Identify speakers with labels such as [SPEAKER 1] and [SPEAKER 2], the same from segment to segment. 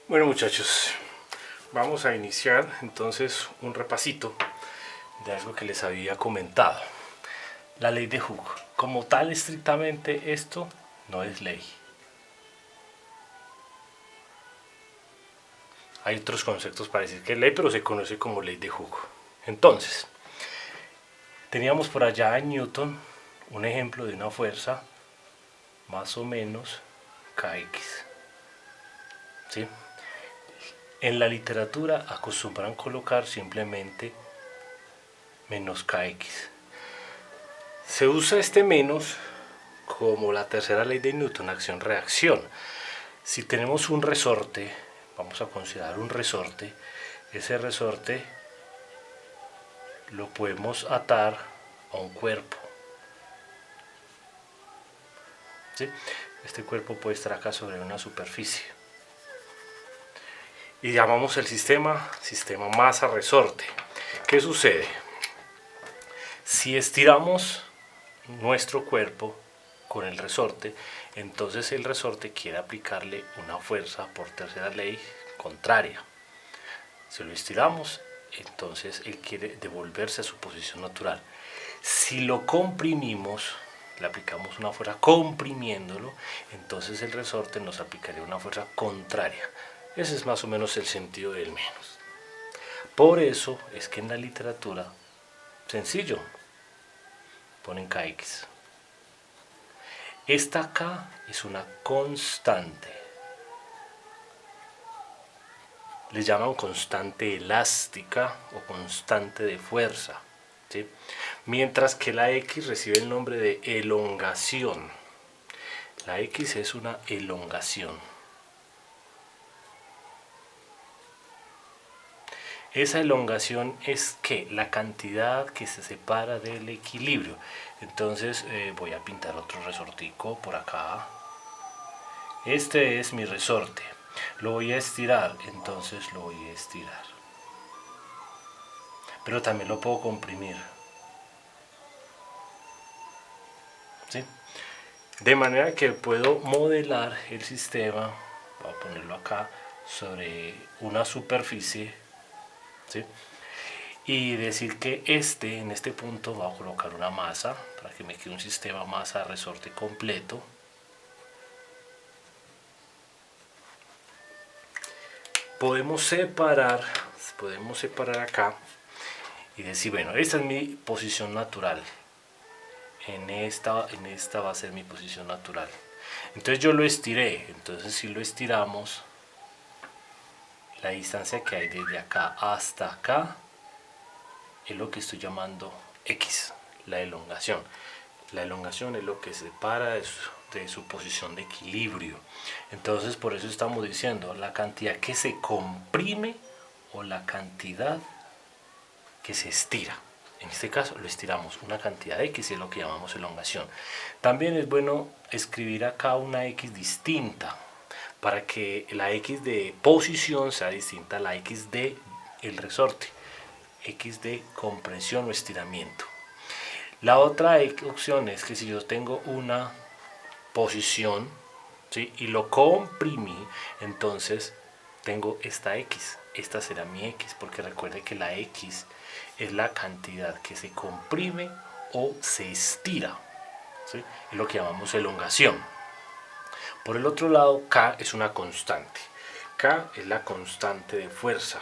[SPEAKER 1] Bueno, muchachos, vamos a iniciar entonces un repasito de algo que les había comentado. La ley de Hooke. Como tal, estrictamente esto no es ley. Hay otros conceptos para decir que es ley, pero se conoce como ley de Hooke. Entonces, teníamos por allá en Newton un ejemplo de una fuerza más o menos kx. ¿Sí? En la literatura acostumbran colocar simplemente menos kx. Se usa este menos como la tercera ley de Newton, acción-reacción. Si tenemos un resorte, vamos a considerar un resorte, ese resorte lo podemos atar a un cuerpo. ¿Sí? Este cuerpo puede estar acá sobre una superficie. Y llamamos el sistema masa-resorte. ¿Qué sucede? Si estiramos nuestro cuerpo con el resorte, entonces el resorte quiere aplicarle una fuerza por tercera ley contraria. Si lo estiramos, entonces él quiere devolverse a su posición natural. Si lo comprimimos, le aplicamos una fuerza comprimiéndolo, entonces el resorte nos aplicaría una fuerza contraria. Ese es más o menos el sentido del menos. Por eso es que en la literatura, sencillo, ponen kx. Esta K es una constante. Le llaman constante elástica o constante de fuerza. ¿Sí? Mientras que la X recibe el nombre de elongación. La X es una elongación. Esa elongación es que la cantidad que se separa del equilibrio. Entonces voy a pintar otro resortico por acá. Este es mi resorte. Lo voy a estirar, entonces lo voy a estirar. Pero también lo puedo comprimir. ¿Sí? De manera que puedo modelar el sistema, voy a ponerlo acá, sobre una superficie. ¿Sí? Y decir que en este punto va a colocar una masa para que me quede un sistema masa-resorte completo. Podemos separar acá y decir, bueno, esta es mi posición natural. En esta va a ser mi posición natural. Entonces yo lo estiré. Entonces si lo estiramos, la distancia que hay desde acá hasta acá es lo que estoy llamando X, la elongación. La elongación es lo que separa de su posición de equilibrio. Entonces por eso estamos diciendo la cantidad que se comprime o la cantidad que se estira. En este caso lo estiramos una cantidad de X y es lo que llamamos elongación. También es bueno escribir acá una X distinta para que la X de posición sea distinta a la X de el resorte. X de compresión o estiramiento. La otra opción es que si yo tengo una posición, ¿sí?, y lo comprimí, entonces tengo esta X. Esta será mi X, porque recuerde que la X es la cantidad que se comprime o se estira. ¿Sí? Es lo que llamamos elongación. Por el otro lado, K es una constante. K es la constante de fuerza.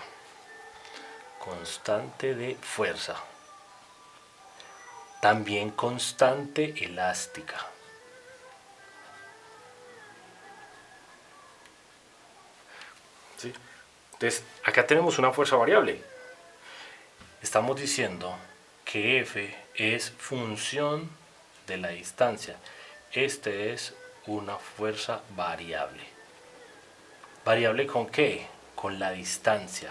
[SPEAKER 1] Constante de fuerza. También constante elástica. ¿Sí? Entonces, acá tenemos una fuerza variable. Estamos diciendo que F es función de la distancia. Este es una fuerza variable. ¿Variable con qué? Con la distancia.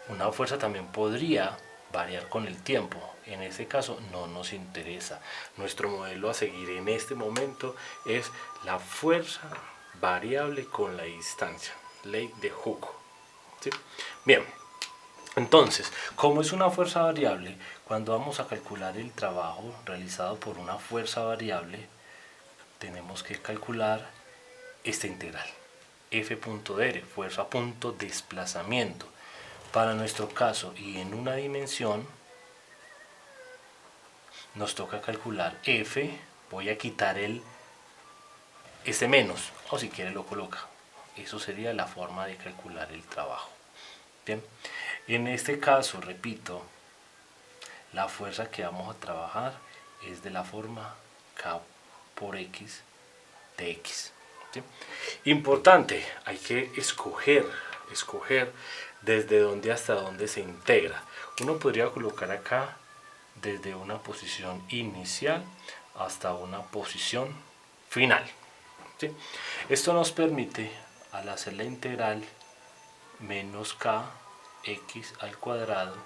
[SPEAKER 1] Una fuerza también podría variar con el tiempo. En este caso no nos interesa. Nuestro modelo a seguir en este momento es la fuerza variable con la distancia. Ley de Hooke. ¿Sí? Bien. Entonces, como es una fuerza variable, cuando vamos a calcular el trabajo realizado por una fuerza variable, tenemos que calcular esta integral. F.dr, fuerza a punto desplazamiento. Para nuestro caso y en una dimensión, nos toca calcular F. Voy a quitar este menos, o si quiere lo coloca. Eso sería la forma de calcular el trabajo. Bien, en este caso, repito, la fuerza que vamos a trabajar es de la forma K por X de X. ¿Sí? Importante, hay que escoger desde dónde hasta dónde se integra. Uno podría colocar acá desde una posición inicial hasta una posición final. ¿Sí? Esto nos permite, al hacer la integral, menos kx al cuadrado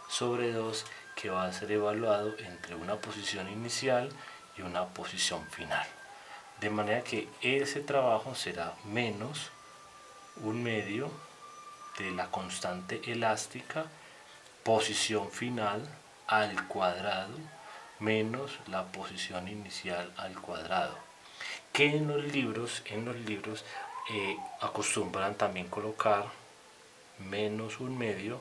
[SPEAKER 1] sobre 2, que va a ser evaluado entre una posición inicial y una posición final. De manera que ese trabajo será menos 1/2 de la constante elástica, posición final al cuadrado, menos la posición inicial al cuadrado. Que en los libros acostumbran también colocar menos 1/2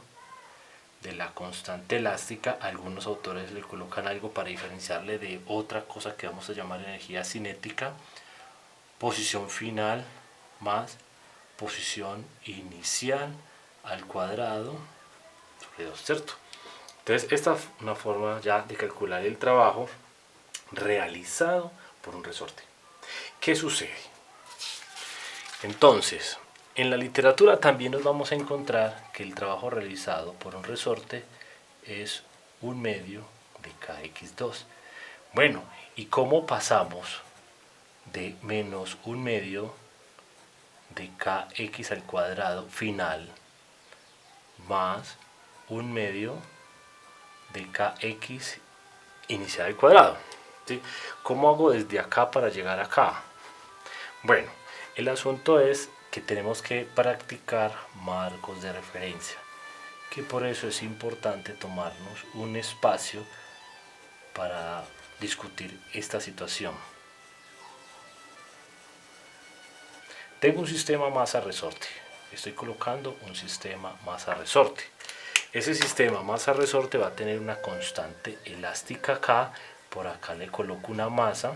[SPEAKER 1] de la constante elástica. Algunos autores le colocan algo para diferenciarle de otra cosa que vamos a llamar energía cinética, posición final más posición inicial al cuadrado sobre 2, ¿cierto? Entonces esta es una forma ya de calcular el trabajo realizado por un resorte. ¿Qué sucede? Entonces, en la literatura también nos vamos a encontrar que el trabajo realizado por un resorte es 1/2 de kx2. Bueno, ¿y cómo pasamos de menos 1/2 de kx al cuadrado final más 1/2 de kx inicial al cuadrado? ¿Sí? ¿Cómo hago desde acá para llegar acá? Bueno, el asunto es que tenemos que practicar marcos de referencia, que por eso es importante tomarnos un espacio para discutir esta situación. Tengo un sistema masa-resorte. Estoy colocando un sistema masa-resorte. Ese sistema masa-resorte va a tener una constante elástica acá. Por acá le coloco una masa.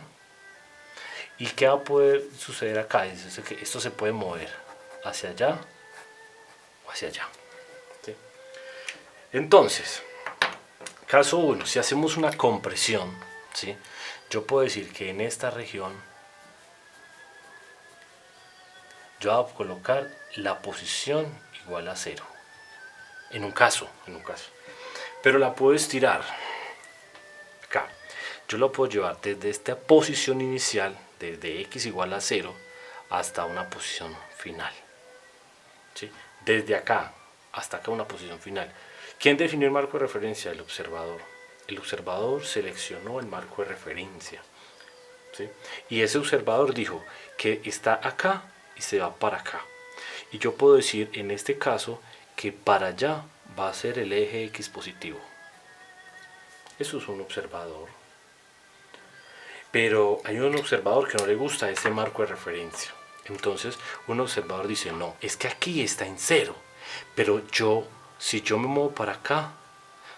[SPEAKER 1] ¿Y qué va a poder suceder acá? Es que esto se puede mover hacia allá o hacia allá. ¿Sí? Entonces, caso 1, si hacemos una compresión, ¿sí? Yo puedo decir que en esta región yo voy a colocar la posición igual a 0. En un caso. Pero la puedo estirar. Acá. Yo lo puedo llevar desde esta posición inicial, desde x igual a 0, hasta una posición final. ¿Sí? Desde acá hasta acá una posición final. ¿Quién definió el marco de referencia? El observador. El observador seleccionó el marco de referencia. ¿Sí? Y ese observador dijo que está acá y se va para acá. Y yo puedo decir en este caso que para allá va a ser el eje X positivo. Eso es un observador. Pero hay un observador que no le gusta ese marco de referencia. Entonces un observador dice, no, es que aquí está en 0. Pero si yo me muevo para acá,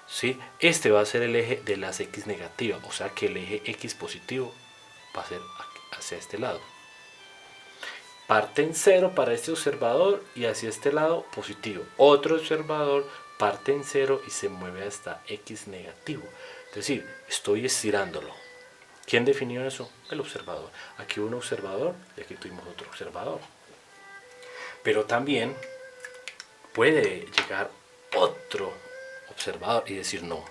[SPEAKER 1] ¿sí? Este va a ser el eje de las X negativas. O sea que el eje X positivo va a ser hacia este lado. Parte en 0 para este observador y hacia este lado positivo. Otro observador parte en 0 y se mueve hasta X negativo. Es decir, estoy estirándolo. ¿Quién definió eso? El observador. Aquí hubo un observador y aquí tuvimos otro observador. Pero también puede llegar otro observador y decir no.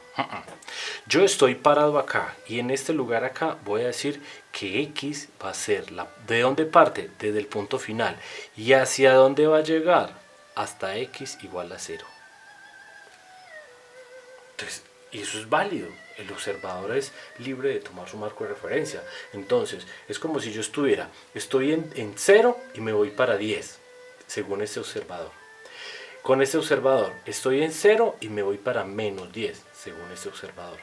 [SPEAKER 1] Yo estoy parado acá y en este lugar acá voy a decir que X va a ser ¿de dónde parte? Desde el punto final. ¿Y hacia dónde va a llegar? Hasta X igual a 0. Entonces, y eso es válido. El observador es libre de tomar su marco de referencia. Entonces, es como si yo estoy en 0 y me voy para 10, según este observador. Con este observador, estoy en 0 y me voy para menos 10, según este observador.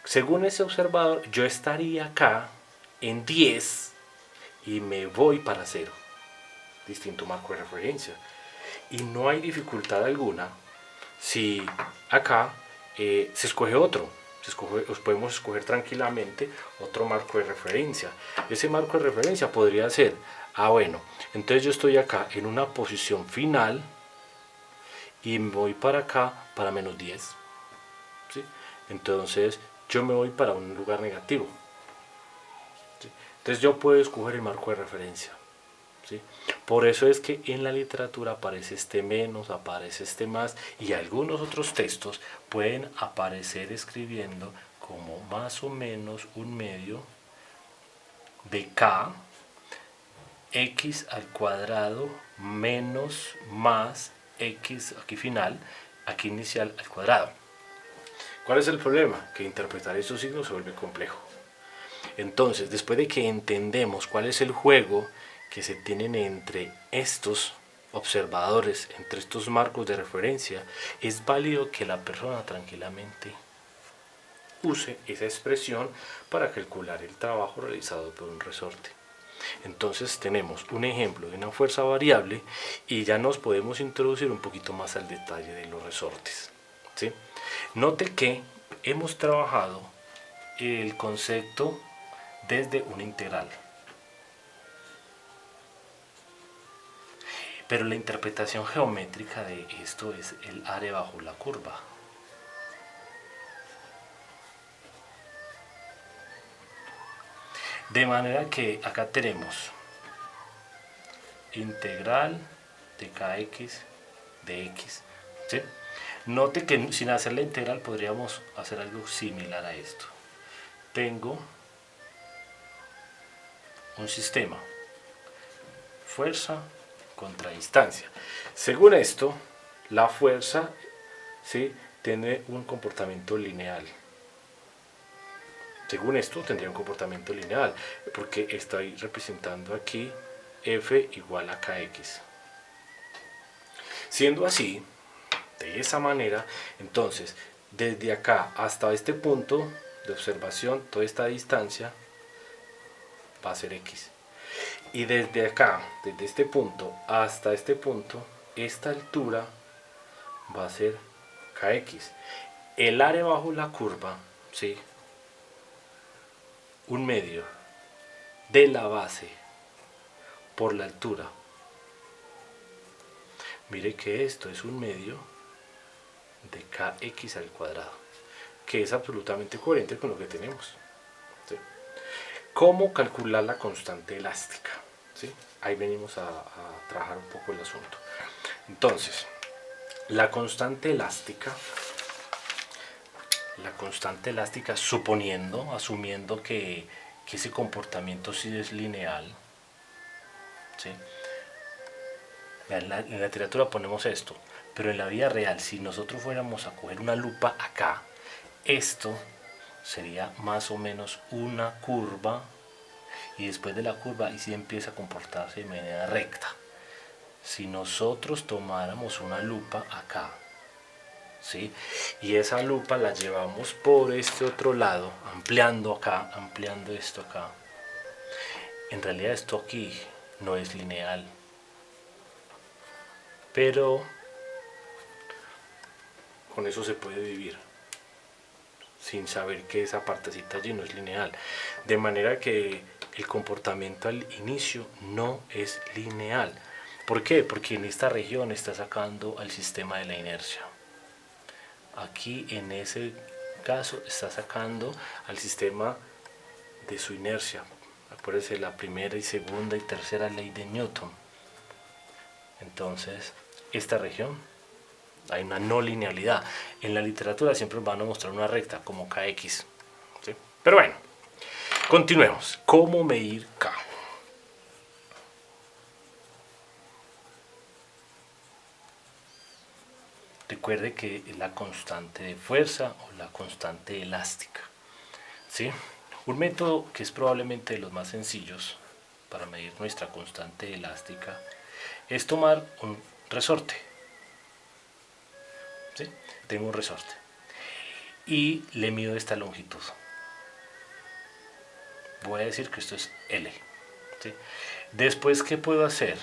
[SPEAKER 1] Según este observador, yo estaría acá en 10 y me voy para 0. distinto marco de referencia. Y no hay dificultad alguna si acá se escoge otro. Podemos escoger tranquilamente otro marco de referencia. Ese marco de referencia podría ser, bueno, entonces yo estoy acá en una posición final y me voy para acá para -10. ¿Sí? Entonces yo me voy para un lugar negativo. ¿Sí? Entonces yo puedo escoger el marco de referencia. ¿Sí? Por eso es que en la literatura aparece este menos, aparece este más, y algunos otros textos pueden aparecer escribiendo como más o menos un medio de k x al cuadrado menos más x aquí final, aquí inicial al cuadrado. ¿Cuál es el problema? Que interpretar estos signos se vuelve complejo. Entonces, después de que entendemos cuál es el juego que se tienen entre estos observadores, entre estos marcos de referencia, es válido que la persona tranquilamente use esa expresión para calcular el trabajo realizado por un resorte. Entonces tenemos un ejemplo de una fuerza variable y ya nos podemos introducir un poquito más al detalle de los resortes. ¿Sí? Note que hemos trabajado el concepto desde una integral. Pero la interpretación geométrica de esto es el área bajo la curva. De manera que acá tenemos integral de kx de x. ¿Sí? Note que sin hacer la integral podríamos hacer algo similar a esto. Tengo un sistema, fuerza contra distancia. Según esto, la fuerza, ¿sí?, tiene un comportamiento lineal. Según esto, tendría un comportamiento lineal, porque estoy representando aquí F igual a Kx. Siendo así, de esa manera, entonces, desde acá hasta este punto de observación, toda esta distancia va a ser X. Y desde acá, desde este punto hasta este punto, esta altura va a ser Kx. El área bajo la curva, ¿sí?, un medio de la base por la altura. Mire que esto es un medio de kx al cuadrado, que es absolutamente coherente con lo que tenemos. ¿Sí? ¿Cómo calcular la constante elástica? ¿Sí? Ahí venimos a trabajar un poco el asunto. Entonces, la constante elástica, asumiendo que ese comportamiento sí es lineal, ¿sí? En la literatura ponemos esto, pero en la vida real, si nosotros fuéramos a coger una lupa acá, esto sería más o menos una curva, y después de la curva ahí sí empieza a comportarse de manera recta. Si nosotros tomáramos una lupa acá, ¿sí?, y esa lupa la llevamos por este otro lado, ampliando acá, ampliando esto acá, en realidad esto aquí no es lineal, pero con eso se puede vivir sin saber que esa partecita allí no es lineal, de manera que el comportamiento al inicio no es lineal. ¿Por qué? Porque en esta región está sacando al sistema de la inercia. Aquí en ese caso está sacando al sistema de su inercia. Acuérdense, la primera y segunda y tercera ley de Newton. Entonces, esta región hay una no linealidad. En la literatura siempre van a mostrar una recta como Kx. ¿Sí? Pero bueno, continuemos. ¿Cómo medir K? Recuerde que es la constante de fuerza o la constante elástica. ¿Sí? Un método que es probablemente de los más sencillos para medir nuestra constante elástica es tomar un resorte. ¿Sí? Tengo un resorte y le mido esta longitud. Voy a decir que esto es L. ¿Sí? Después, ¿qué puedo hacer?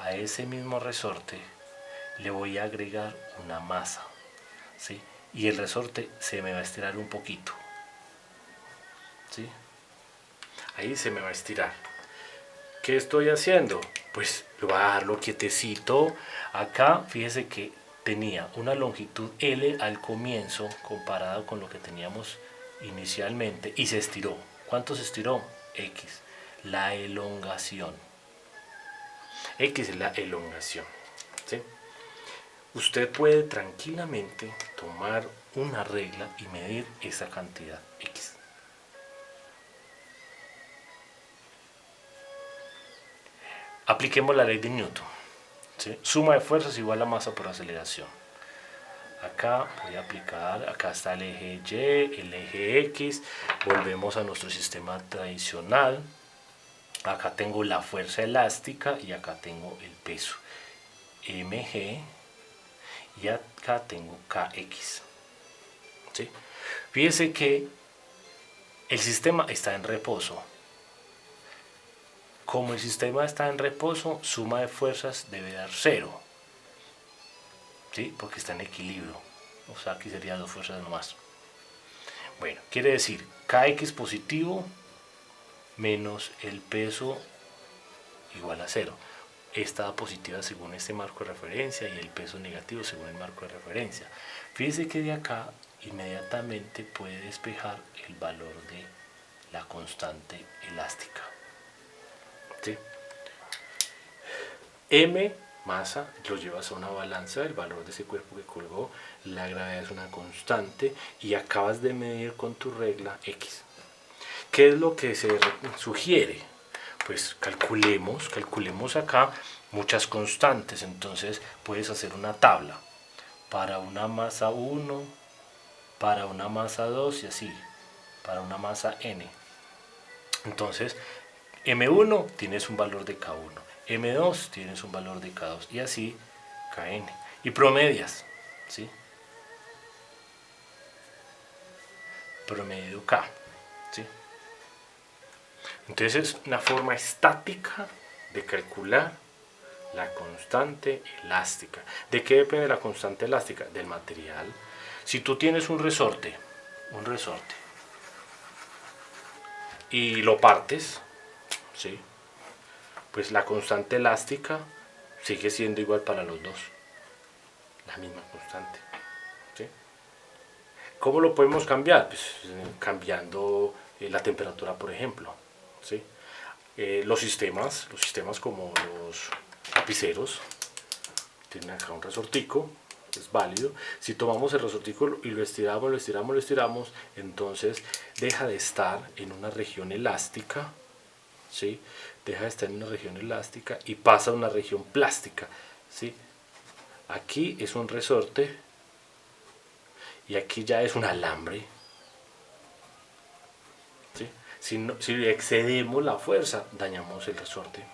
[SPEAKER 1] a ese mismo resorte le voy a agregar una masa, ¿sí? Y el resorte se me va a estirar un poquito, ¿sí? Ahí se me va a estirar. ¿Qué estoy haciendo? Pues lo voy a dejarlo quietecito. Acá fíjese que tenía una longitud L al comienzo comparado con lo que teníamos inicialmente y se estiró. ¿Cuánto se estiró? X. La elongación. X es la elongación, ¿sí? Usted puede tranquilamente tomar una regla y medir esa cantidad X. Apliquemos la ley de Newton, ¿sí? Suma de fuerzas igual a masa por aceleración. Acá voy a aplicar, acá está el eje Y, el eje X, volvemos a nuestro sistema tradicional. Acá tengo la fuerza elástica y acá tengo el peso mg y acá tengo kx, ¿sí? Fíjese que el sistema está en reposo. Como el sistema está en reposo, suma de fuerzas debe dar 0, ¿sí? Porque está en equilibrio. O sea, aquí serían 2 fuerzas nomás. Bueno, quiere decir kx positivo menos el peso igual a 0. Esta positiva según este marco de referencia y el peso negativo según el marco de referencia. Fíjese que de acá inmediatamente puede despejar el valor de la constante elástica, ¿sí? M, masa, lo llevas a una balanza, el valor de ese cuerpo que colgó, la gravedad es una constante y acabas de medir con tu regla X. ¿Qué es lo que se sugiere? Pues calculemos acá muchas constantes, entonces puedes hacer una tabla para una masa 1, para una masa 2 y así, para una masa n. Entonces, M1 tienes un valor de K1, M2 tienes un valor de K2 y así Kn. Y promedias, ¿sí? Promedio K, ¿sí? Entonces es una forma estática de calcular la constante elástica. ¿De qué depende la constante elástica? Del material. Si tú tienes un resorte y lo partes, ¿sí? Pues la constante elástica sigue siendo igual para los dos, la misma constante, ¿sí? ¿Cómo lo podemos cambiar? Pues cambiando la temperatura, por ejemplo, ¿sí? Los sistemas como los lapiceros tienen acá un resortico, es válido. Si tomamos el resortico y lo estiramos, entonces deja de estar en una región elástica, ¿sí? Deja de estar en una región elástica y pasa a una región plástica, ¿sí? Aquí es un resorte y aquí ya es un alambre, ¿sí? Si excedemos la fuerza, dañamos el resorte,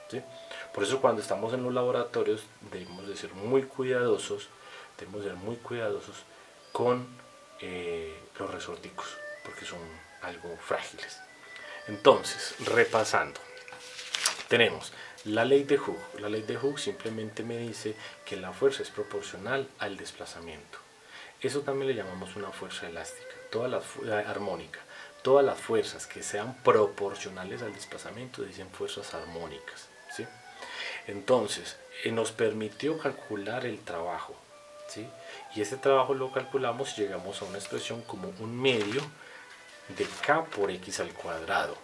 [SPEAKER 1] ¿sí? Por eso cuando estamos en los laboratorios debemos de ser muy cuidadosos, con los resorticos, porque son algo frágiles. Entonces, repasando, tenemos la ley de Hooke. La ley de Hooke simplemente me dice que la fuerza es proporcional al desplazamiento. Eso también le llamamos una fuerza elástica, armónica. Todas las fuerzas que sean proporcionales al desplazamiento dicen fuerzas armónicas, ¿sí? Entonces, nos permitió calcular el trabajo, ¿sí? Y ese trabajo lo calculamos y llegamos a una expresión como un medio de K por X al cuadrado,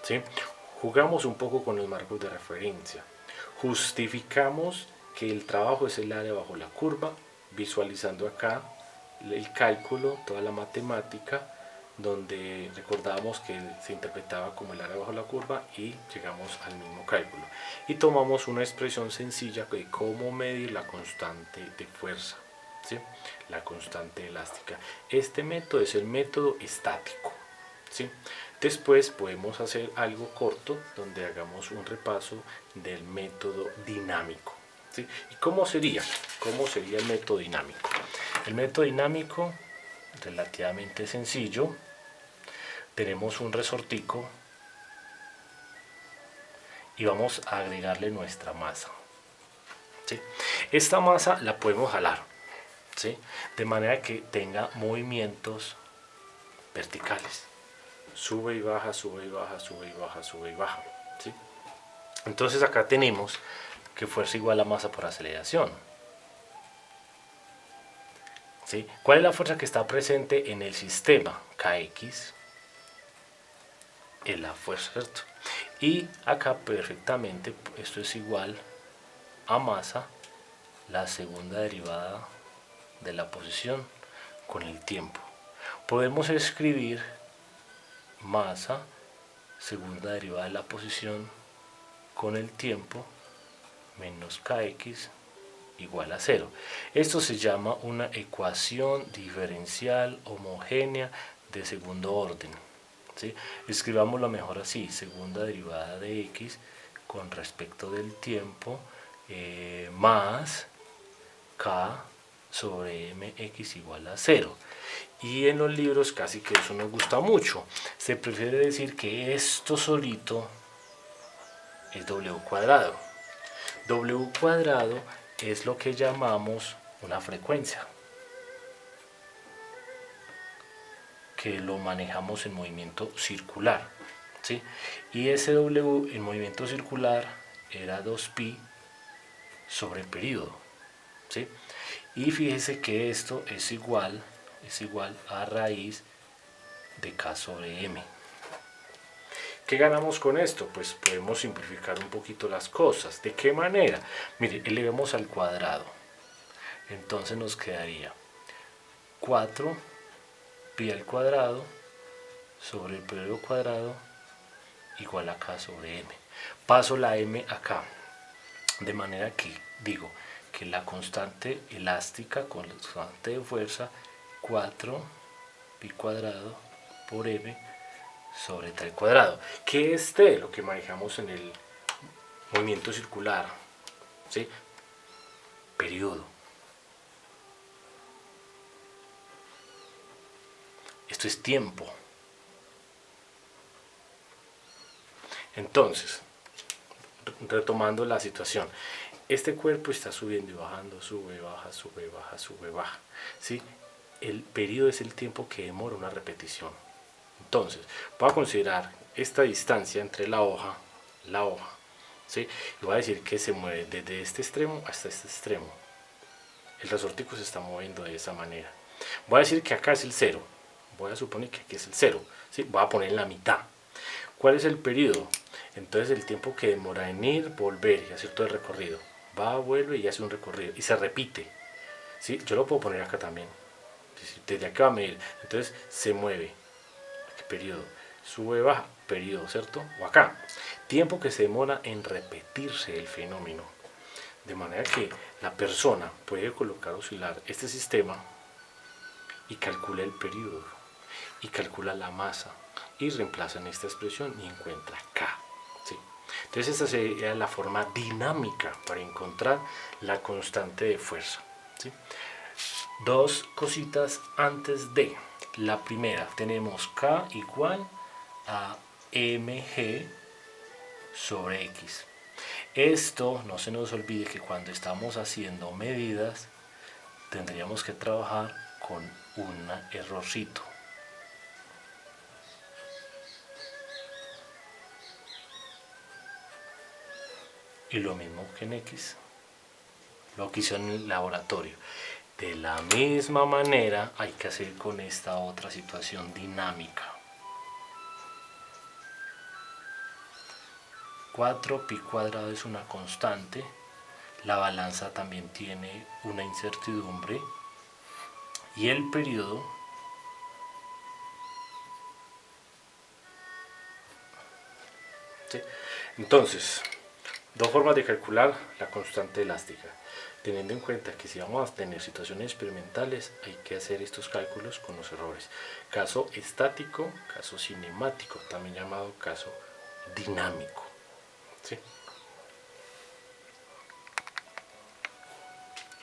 [SPEAKER 1] ¿sí? Jugamos un poco con los marcos de referencia. Justificamos que el trabajo es el área bajo la curva, visualizando acá el cálculo, toda la matemática, donde recordábamos que se interpretaba como el área bajo la curva y llegamos al mismo cálculo. Y tomamos una expresión sencilla de cómo medir la constante de fuerza, ¿sí? La constante elástica. Este método es el método estático, ¿sí? Después podemos hacer algo corto donde hagamos un repaso del método dinámico, ¿sí? ¿Y cómo sería? ¿Cómo sería el método dinámico? El método dinámico, relativamente sencillo. Tenemos un resortico y vamos a agregarle nuestra masa, ¿sí? Esta masa la podemos jalar, ¿sí? De manera que tenga movimientos verticales. Sube y baja, sube y baja, sube y baja, sube y baja, ¿sí? Entonces acá tenemos que fuerza igual a masa por aceleración. ¿Sí? ¿Cuál es la fuerza que está presente en el sistema? Kx es la fuerza, ¿cierto? Y acá perfectamente esto es igual a masa, la segunda derivada de la posición con el tiempo. Podemos escribir masa, segunda derivada de la posición con el tiempo, menos kx igual a 0. Esto se llama una ecuación diferencial homogénea de segundo orden, ¿sí? Escribámoslo mejor así: segunda derivada de x con respecto del tiempo más k sobre mx igual a 0. Y en los libros casi que eso nos gusta mucho. Se prefiere decir que esto solito es w cuadrado. W cuadrado es lo que llamamos una frecuencia, que lo manejamos en movimiento circular, ¿sí? Y ese W en movimiento circular era 2pi sobre periodo, ¿sí? Y fíjese que esto es igual a raíz de k sobre m. ¿Qué ganamos con esto? Pues podemos simplificar un poquito las cosas. ¿De qué manera? Mire, elevemos al cuadrado. Entonces nos quedaría 4 pi al cuadrado sobre el periodo cuadrado igual a k sobre m. Paso la m acá. De manera que digo que la constante elástica con la constante de fuerza 4 pi cuadrado por m sobre t al cuadrado, que es t, lo que manejamos en el movimiento circular, ¿sí? Periodo. Esto es tiempo. Entonces, retomando la situación, este cuerpo está subiendo y bajando, sube, baja, sube, baja, sube, baja, ¿sí? El periodo es el tiempo que demora una repetición. Entonces, voy a considerar esta distancia entre la hoja, ¿sí? Y voy a decir que se mueve desde este extremo hasta este extremo. El resortico se está moviendo de esa manera. Voy a decir que acá es el 0. Voy a suponer que aquí es el 0, ¿sí? Voy a poner en la mitad. ¿Cuál es el periodo? Entonces el tiempo que demora en ir, volver y hacer todo el recorrido. Va, vuelve y hace un recorrido. Y se repite, ¿sí? Yo lo puedo poner acá también. Desde acá va a medir. Entonces se mueve. ¿Qué periodo? Sube, baja. Periodo, ¿cierto? O acá. Tiempo que se demora en repetirse el fenómeno. De manera que la persona puede colocar oscilar este sistema y calcula el periodo. Y calcula la masa. Y reemplaza en esta expresión y encuentra K. ¿Sí? Entonces esta sería la forma dinámica para encontrar la constante de fuerza, ¿sí? Dos cositas antes de. La primera, tenemos K igual a mg sobre x. Esto no se nos olvide que cuando estamos haciendo medidas tendríamos que trabajar con un errorcito. Y lo mismo que en X, lo que hizo en el laboratorio. De la misma manera hay que hacer con esta otra situación dinámica. 4 pi cuadrado es una constante. La balanza también tiene una incertidumbre. Y el periodo ¿sí? Entonces, dos formas de calcular la constante elástica, teniendo en cuenta que si vamos a tener situaciones experimentales hay que hacer estos cálculos con los errores. Caso estático, caso cinemático, también llamado caso dinámico, ¿sí?